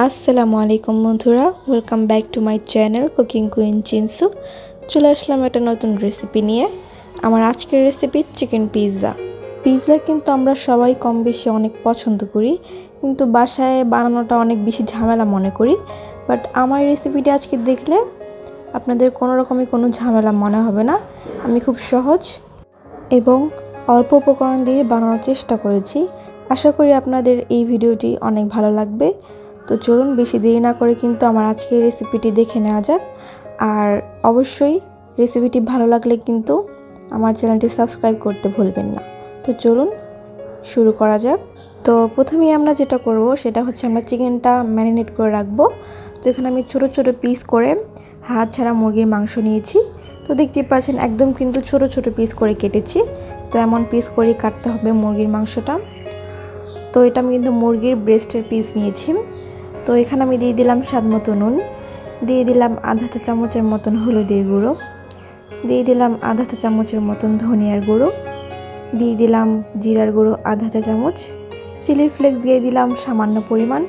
আসসালামু আলাইকুম বন্ধুরা, welcome back to my channel cooking queen চিনসু। চলে আসলাম একটা নতুন রেসিপি নিয়ে। আমার আজকের রেসিপি চিকেন পিৎজা। পিৎজা কিন্তু আমরা সবাই কম বেশি অনেক পছন্দ করি, কিন্তু বাসায় বানানোটা অনেক বেশি ঝামেলা মনে করি। বাট আমার রেসিপিটি আজকে দেখলে আপনাদের কোনো রকমই কোনো ঝামেলা মনে হবে না। আমি খুব সহজ এবং অল্প উপকরণ দিয়ে বানানোর চেষ্টা করেছি। আশা করি আপনাদের এই ভিডিওটি অনেক ভালো লাগবে। তো চলুন বেশি দেরি না করে কিন্তু আমার আজকের রেসিপিটি দেখে নেওয়া যাক। আর অবশ্যই রেসিপিটি ভালো লাগলে কিন্তু আমার চ্যানেলটি সাবস্ক্রাইব করতে ভুলবেন না। তো চলুন শুরু করা যাক। তো প্রথমেই আমরা যেটা করব সেটা হচ্ছে আমরা চিকেনটা ম্যারিনেট করে রাখবো। তো এখানে আমি ছোট ছোট পিস করে হাড় ছাড়া মুরগির মাংস নিয়েছি। তো দেখতেই পাচ্ছেন একদম কিন্তু ছোট ছোট পিস করে কেটেছি। তো এমন পিস করে কাটতে হবে মুরগির মাংসটা। তো এটা আমি কিন্তু মুরগির ব্রেস্টের পিস নিয়েছি। তো এখানে আমি দিয়ে দিলাম স্বাদ মতো নুন, দিয়ে দিলাম আধা চা চামচের মতন হলুদের গুঁড়ো, দিয়ে দিলাম আধা চা চামচের মতন ধনিয়ার গুঁড়ো, দিয়ে দিলাম জিরার গুঁড়ো আধা চা চামচ, চিলি ফ্লেক্স দিয়ে দিলাম সামান্য পরিমাণ,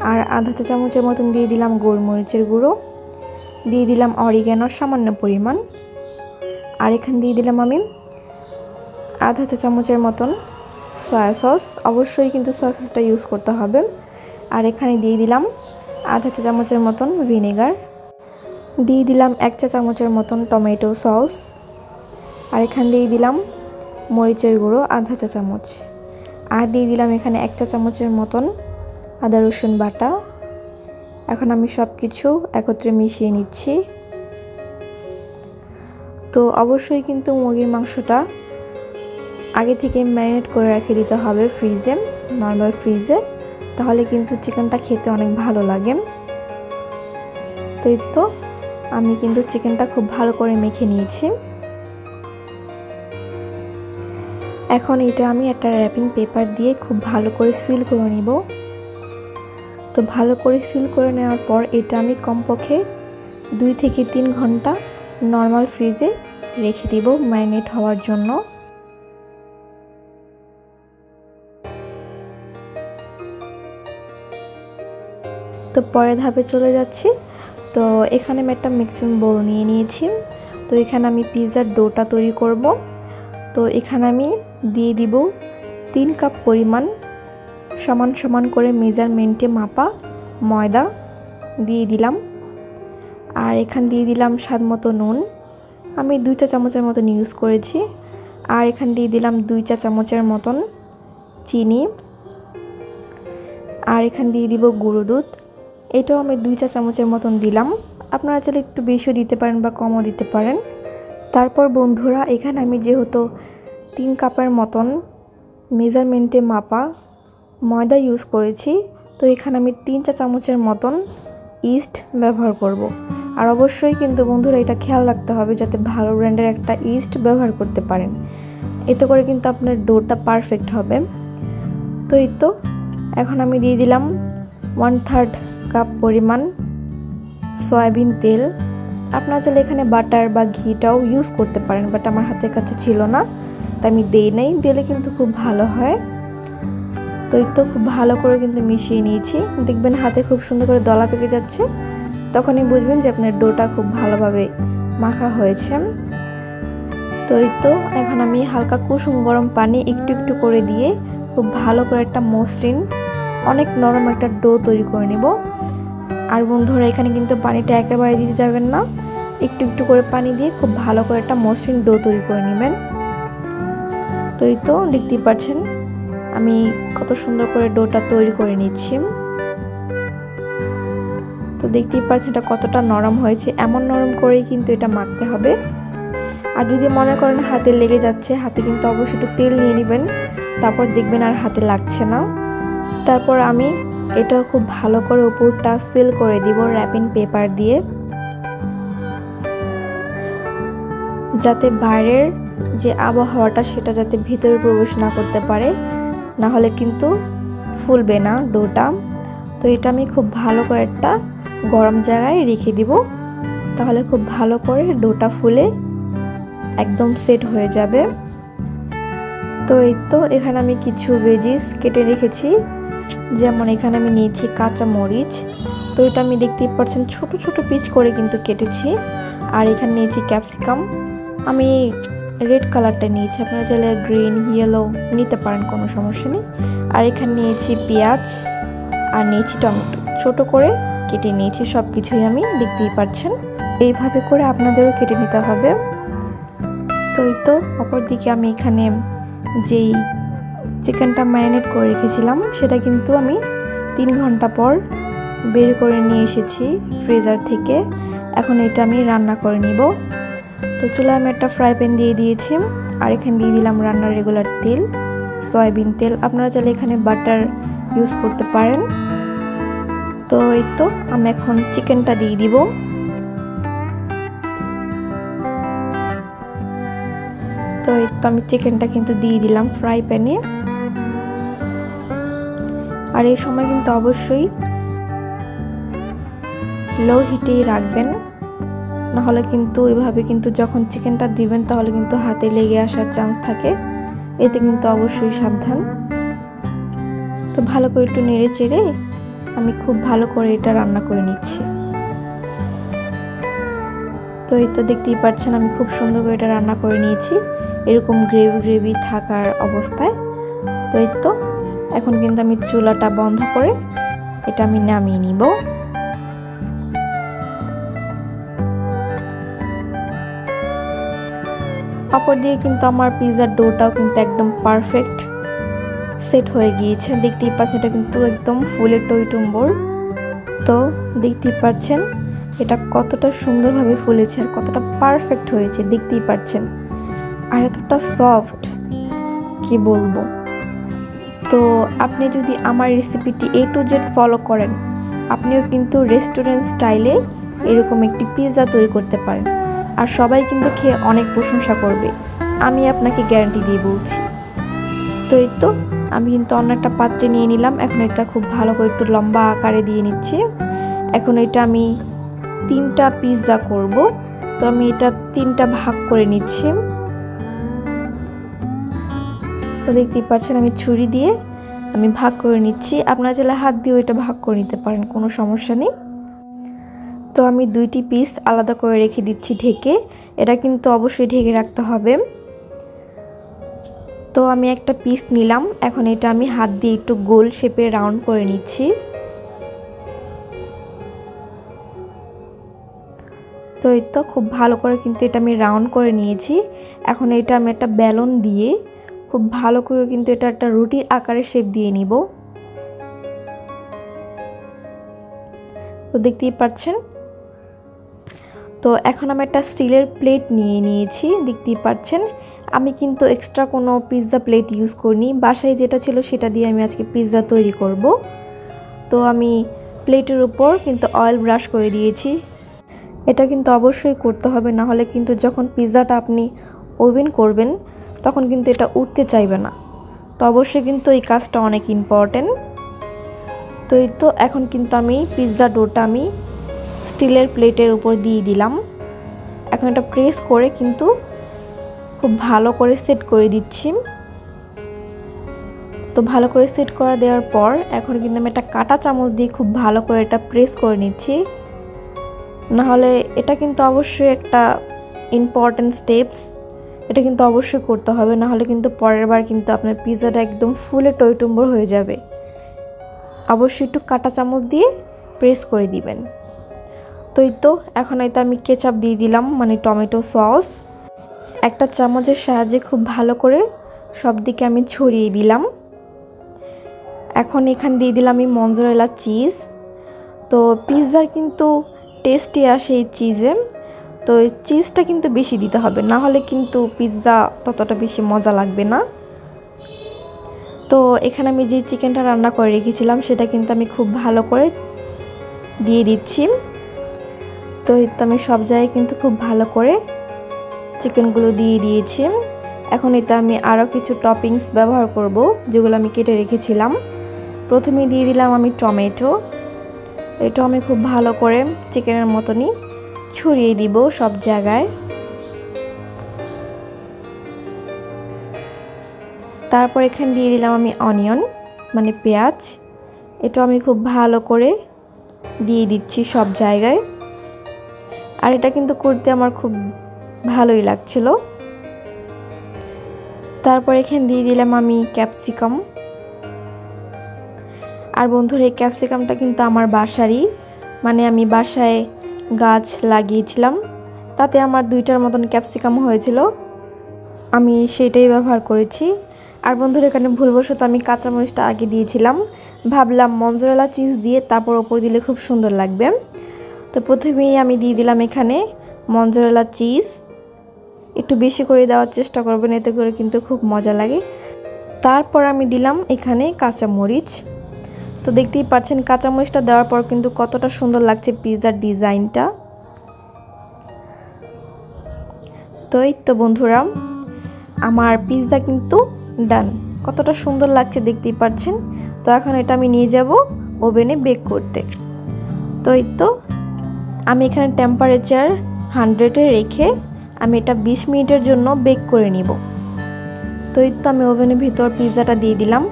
আর আধা চা চামচের মতন দিয়ে দিলাম গোলমরিচের গুঁড়ো, দিয়ে দিলাম অরিগ্যানোর সামান্য পরিমাণ, আর এখানে দিয়ে দিলাম আমি আধা চা চামচের মতন সয়া সস। অবশ্যই কিন্তু সয়া সসটা ইউজ করতে হবে। আর এখানে দিয়ে দিলাম আধা চা চামচের মতন ভিনেগার, দিয়ে দিলাম 1 চা চামচের মতন টমেটো সস, আর এখানে দিয়ে দিলাম মরিচের গুঁড়ো আধা চা চামচ, আর দিয়ে দিলাম এখানে 1 চা চামচের মতন আদা রসুন বাটা। এখন আমি সব কিছু একত্রে মিশিয়ে নিচ্ছি। তো অবশ্যই কিন্তু মুরগির মাংসটা আগে থেকে ম্যারিনেট করে রেখে দিতে হবে ফ্রিজে, নর্মাল ফ্রিজে, তাহলে কিন্তু চিকেনটা খেতে অনেক ভালো লাগে। তো এই তো আমি কিন্তু চিকেনটা খুব ভালো করে মেখে নিয়েছি। এখন এটা আমি একটা র্যাপিং পেপার দিয়ে খুব ভালো করে সিল করে নিব। তো ভালো করে সিল করে নেওয়ার পর এটা আমি কমপক্ষে 2 থেকে 3 ঘন্টা নর্মাল ফ্রিজে রেখে দিব ম্যারিনেট হওয়ার জন্য। তো পরের ধাপে চলে যাচ্ছি। তো এখানে আমি একটা মিক্সিং বোল নিয়ে নিয়েছি। তো এখানে আমি পিৎজার ডোটা তৈরি করব। তো এখানে আমি দিয়ে দিব 3 কাপ পরিমাণ সমান সমান করে মেজারমেন্টে মাপা ময়দা দিয়ে দিলাম। আর এখানে দিয়ে দিলাম স্বাদ মতো নুন, আমি 2 চা চামচের মতন ইউজ করেছি। আর এখানে দিয়ে দিলাম 2 চা চামচের মতন চিনি। আর এখানে দিয়ে দিব গুঁড়ো দুধ, এটাও আমি 2 চা চামচের মতন দিলাম। আপনারা চাইলে একটু বেশিও দিতে পারেন বা কমও দিতে পারেন। তারপর বন্ধুরা এখানে আমি যেহেতু 3 কাপের মতন মেজারমেন্টে মাপা ময়দা ইউজ করেছি, তো এখানে আমি 3 চা চামচের মতন ইস্ট ব্যবহার করব। আর অবশ্যই কিন্তু বন্ধুরা এটা খেয়াল রাখতে হবে যাতে ভালো ব্র্যান্ডের একটা ইস্ট ব্যবহার করতে পারেন, এতে করে কিন্তু আপনার ডোটা পারফেক্ট হবে। তো এই তো এখন আমি দিয়ে দিলাম 1/3 কাপ পরিমাণ সয়াবিন তেল। আপনারা চাইলে এখানে বাটার বা ঘিটাও ইউজ করতে পারেন, বাট আমার হাতের কাছে ছিল না তাই আমি দেই নাই, দিলে কিন্তু খুব ভালো হয়। তো এই তো খুব ভালো করে কিন্তু মিশিয়ে নিয়েছি। দেখবেন হাতে খুব সুন্দর করে দলা পেকে যাচ্ছে, তখনই বুঝবেন যে আপনার ডোটা খুব ভালোভাবে মাখা হয়েছে। তো এই তো এখন আমি হালকা কুসুম গরম পানি একটু একটু করে দিয়ে খুব ভালো করে একটা মসৃণ অনেক নরম একটা ডো তৈরি করে নেব। আর বন্ধুরা এখানে কিন্তু পানিটা একেবারে দিতে যাবেন না, একটু একটু করে পানি দিয়ে খুব ভালো করে একটা মসৃণ ডো তৈরি করে নেবেন। তো এই তো দেখতেই পাচ্ছেন আমি কত সুন্দর করে ডোটা তৈরি করে নিচ্ছি। তো দেখতেই পাচ্ছেন এটা কতটা নরম হয়েছে, এমন নরম করেই কিন্তু এটা মাখতে হবে। আর যদি মনে করেন হাতে লেগে যাচ্ছে, হাতে কিন্তু অবশ্যই একটু তেল নিয়ে নেবেন, তারপর দেখবেন আর হাতে লাগছে না। তারপর আমি এটা খুব ভালো করে উপরটা সিল করে দিব র্যাপিং পেপার দিয়ে, যাতে বাইরের যে আবহাওয়াটা সেটা যাতে ভিতরে প্রবেশ না করতে পারে, না হলে কিন্তু ফুলবে না ডোটা। তো এটা আমি খুব ভালো করে একটা গরম জায়গায় রেখে দিব, তাহলে খুব ভালো করে ডোটা ফুলে একদম সেট হয়ে যাবে। তো এই তো এখানে আমি কিছু ভেজিস কেটে রেখেছি, যেমন এখানে আমি নিয়েছি কাঁচা মরিচ, তো এটা আমি দেখতেই পাচ্ছেন ছোট ছোট পিস করে কিন্তু কেটেছি। আর এখানে নিয়েছি ক্যাপসিকাম, আমি রেড কালারটা নিয়েছি, আপনারা চাইলে গ্রিন ইয়েলো নিতে পারেন, কোনো সমস্যা নেই। আর এখানে নিয়েছি পেঁয়াজ আর নিয়েছি টমেটো, ছোট করে কেটে নিয়েছি সব কিছুই, আমি দেখতেই পাচ্ছেন। এইভাবে করে আপনাদেরও কেটে নিতে হবে। তো এই তো অপরদিকে আমি এখানে যেই চিকেনটা ম্যারিনেট করে রেখেছিলাম সেটা কিন্তু আমি 3 ঘন্টা পর বের করে নিয়ে এসেছি ফ্রিজার থেকে। এখন এটা আমি রান্না করে নিব। তো চুলায় আমি একটা ফ্রাই প্যান দিয়ে দিয়েছি, আর এখানে দিয়ে দিলাম রান্নার রেগুলার তেল, সয়াবিন তেল, আপনারা চাইলে এখানে বাটার ইউজ করতে পারেন। তো এই তো আমি এখন চিকেনটা দিয়ে দিব। তো এই তো আমি চিকেনটা কিন্তু দিয়ে দিলাম ফ্রাই প্যানে। আর এই সময় কিন্তু অবশ্যই লো হিটেই রাখবেন, নাহলে কিন্তু এভাবে কিন্তু যখন চিকেনটা দিবেন তাহলে কিন্তু হাতে লেগে আসার চান্স থাকে, এতে কিন্তু অবশ্যই সাবধান। তো ভালো করে একটু নেড়ে চেড়ে আমি খুব ভালো করে এটা রান্না করে নিচ্ছি। তো এই তো দেখতেই পাচ্ছেন আমি খুব সুন্দর করে এটা রান্না করে নিয়েছি, এরকম গ্রেভি গ্রেভি থাকার অবস্থায়। তো এই তো এখন কিন্তু আমি চুলাটা বন্ধ করে এটা আমি নামিয়ে নিব। অপর দিয়ে কিন্তু আমার পিৎজার ডোটাও কিন্তু একদম পারফেক্ট সেট হয়ে গিয়েছে, দেখতেই পাচ্ছেন এটা কিন্তু একদম ফুলে টইটুম্বর। তো দেখতেই পাচ্ছেন এটা কতটা সুন্দরভাবে ফুলেছে আর কতটা পারফেক্ট হয়েছে, দেখতেই পাচ্ছেন। আর এতটা সফট কি বলবো। তো আপনি যদি আমার রেসিপিটি A to Z ফলো করেন, আপনিও কিন্তু রেস্টুরেন্ট স্টাইলে এরকম একটি পিৎজা তৈরি করতে পারেন, আর সবাই কিন্তু খেয়ে অনেক প্রশংসা করবে, আমি আপনাকে গ্যারান্টি দিয়ে বলছি। তো এই তো আমি কিন্তু অন্য একটা পাত্রে নিয়ে নিলাম, এখন এটা খুব ভালো করে একটু লম্বা আকারে দিয়ে নিচ্ছি। এখন এটা আমি 3টা পিৎজা করব, তো আমি এটা 3টা ভাগ করে নিচ্ছি। তো দেখতেই পাচ্ছেন আমি ছুরি দিয়ে আমি ভাগ করে নিচ্ছি, আপনারা চাইলে হাত দিয়েও এটা ভাগ করে নিতে পারেন, কোনো সমস্যা নেই। তো আমি 2টি পিস আলাদা করে রেখে দিচ্ছি ঢেকে, এটা কিন্তু অবশ্যই ঢেকে রাখতে হবে। তো আমি একটা পিস নিলাম, এখন এটা আমি হাত দিয়ে একটু গোল শেপে রাউন্ড করে নিচ্ছি। তো এই তো খুব ভালো করে কিন্তু এটা আমি রাউন্ড করে নিয়েছি। এখন এটা আমি একটা বেলুন দিয়ে খুব ভালো করে কিন্তু এটা একটা রুটির আকারে শেপ দিয়ে নিব। তো দেখতেই পাচ্ছেন। তো এখন আমি একটা স্টিলের প্লেট নিয়ে নিয়েছি, দেখতেই পাচ্ছেন। আমি কিন্তু এক্সট্রা কোনো পিৎজা প্লেট ইউজ করিনি, বাসায় যেটা ছিল সেটা দিয়ে আমি আজকে পিৎজা তৈরি করব। তো আমি প্লেটের উপর কিন্তু অয়েল ব্রাশ করে দিয়েছি, এটা কিন্তু অবশ্যই করতে হবে, না হলে কিন্তু যখন পিৎজাটা আপনি ওভেন করবেন তখন কিন্তু এটা উঠতে চাইবে না। তো অবশ্যই কিন্তু এই কাজটা অনেক ইম্পর্টেন্ট। তো এই তো এখন কিন্তু আমি পিৎজা ডোটা আমি স্টিলের প্লেটের উপর দিয়ে দিলাম। এখন এটা প্রেস করে কিন্তু খুব ভালো করে সেট করে দিচ্ছি। তো ভালো করে সেট করা দেওয়ার পর এখন কিন্তু আমি একটা কাঁটা চামচ দিয়ে খুব ভালো করে এটা প্রেস করে নিচ্ছি, নাহলে এটা কিন্তু অবশ্যই একটা ইম্পর্টেন্ট স্টেপস, এটা কিন্তু অবশ্যই করতে হবে, নাহলে কিন্তু পরের বার কিন্তু আপনার পিৎজাটা একদম ফুলে টইটুম্বর হয়ে যাবে। অবশ্যই একটু কাঁটা চামচ দিয়ে প্রেস করে দিবেন। তো এই তো এখন হয়তো আমি কেচাপ দিয়ে দিলাম, মানে টমেটো সস, একটা চামচের সাহায্যে খুব ভালো করে সব দিকে আমি ছড়িয়ে দিলাম। এখন এখানে দিয়ে দিলাম আমি মজরেলা চিজ। তো পিৎজার কিন্তু টেস্টি আসে এই চিজে, তো এই চিজটা কিন্তু বেশি দিতে হবে, না হলে কিন্তু পিৎজা ততটা বেশি মজা লাগবে না। তো এখানে আমি যে চিকেনটা রান্না করে রেখেছিলাম সেটা কিন্তু আমি খুব ভালো করে দিয়ে দিচ্ছি। তো আমি সব জায়গায় কিন্তু খুব ভালো করে চিকেনগুলো দিয়ে দিয়েছি। এখন এতে আমি আরও কিছু টপিংস ব্যবহার করব, যেগুলো আমি কেটে রেখেছিলাম। প্রথমে দিয়ে দিলাম আমি টমেটো, এটা আমি খুব ভালো করে চিকেনের মতনই ছড়িয়ে দিব সব জায়গায়। তারপর এখানে দিয়ে দিলাম আমি অনিয়ন, মানে পেঁয়াজ, এটা আমি খুব ভালো করে দিয়ে দিচ্ছি সব জায়গায়। আর এটা কিন্তু করতে আমার খুব ভালোই লাগছিল। তারপর এখানে দিয়ে দিলাম আমি ক্যাপসিকাম। আর বন্ধুরা এই ক্যাপসিকামটা কিন্তু আমার বাসারই, মানে আমি বাসায় গাছ লাগিয়েছিলাম, তাতে আমার 2টার মতন ক্যাপসিকাম হয়েছিল, আমি সেটাই ব্যবহার করেছি। আর বন্ধুরা এখানে ভুলবশত আমি কাঁচামরিচটা আগে দিয়েছিলাম, ভাবলাম মজরেলা চিজ দিয়ে তারপর ওপর দিলে খুব সুন্দর লাগবে। তো প্রথমেই আমি দিয়ে দিলাম এখানে মজরেলা চিজ, একটু বেশি করে দেওয়ার চেষ্টা করবেন, এতে করে কিন্তু খুব মজা লাগে। তারপর আমি দিলাম এখানে কাঁচামরিচ। তো দেখতেই পাচ্ছেন কাঁচামরিচটা দেওয়ার পর কিন্তু কতটা সুন্দর লাগছে পিৎজার ডিজাইনটা। তো এই তো বন্ধুরা আমার পিৎজা কিন্তু ডান, কতটা সুন্দর লাগছে দেখতেই পাচ্ছেন। তো এখন এটা আমি নিয়ে যাব ওভেনে বেক করতে। তো এই তো আমি এখানে টেম্পারেচার 100-এ রেখে আমি এটা 20 মিনিটের জন্য বেক করে নিব। তো এই তো আমি ওভেনের ভিতর পিৎজাটা দিয়ে দিলাম।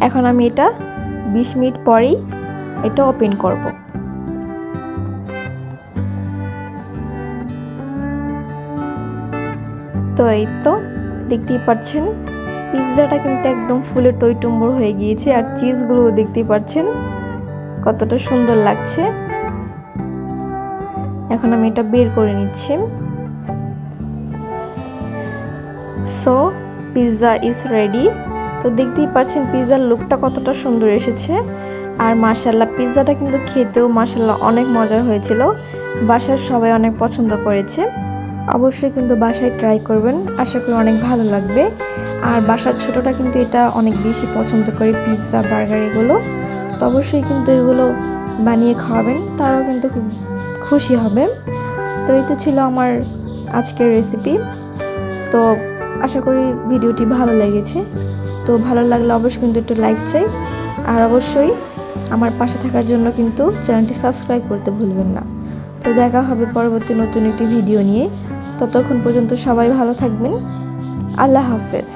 এখন আমি এটা 20 মিনিট পরেই এটা ওপেন করব। তো এই তো দেখতেই পাচ্ছেন পিৎজাটা কিন্তু একদম ফুলে টইটুম্বর হয়ে গিয়েছে, আর চিজগুলো দেখতেই পাচ্ছেন কতটা সুন্দর লাগছে। এখন আমি এটা বের করে নিচ্ছি। So pizza is ready. তো দেখতেই পাচ্ছেন পিৎজার লুকটা কতটা সুন্দর এসেছে। আর মাশাআল্লাহ পিৎজাটা কিন্তু খেতেও মাশাআল্লাহ অনেক মজার হয়েছিল, বাসার সবাই অনেক পছন্দ করেছে। অবশ্যই কিন্তু বাসায় ট্রাই করবেন, আশা করি অনেক ভালো লাগবে। আর বাসার ছোটটা কিন্তু এটা অনেক বেশি পছন্দ করে, পিৎজা বার্গার এগুলো। তো অবশ্যই কিন্তু এগুলো বানিয়ে খাওয়াবেন, তারাও কিন্তু খুব খুশি হবে। তো এই তো ছিল আমার আজকের রেসিপি। তো আশা করি ভিডিওটি ভালো লেগেছে। তো ভালো লাগলে অবশ্যই কিন্তু একটু লাইক চাই, আর অবশ্যই আমার পাশে থাকার জন্য কিন্তু চ্যানেলটি সাবস্ক্রাইব করতে ভুলবেন না। তো দেখা হবে পরবর্তী নতুন একটি ভিডিও নিয়ে। ততক্ষণ পর্যন্ত সবাই ভালো থাকবেন। আল্লাহ হাফেজ।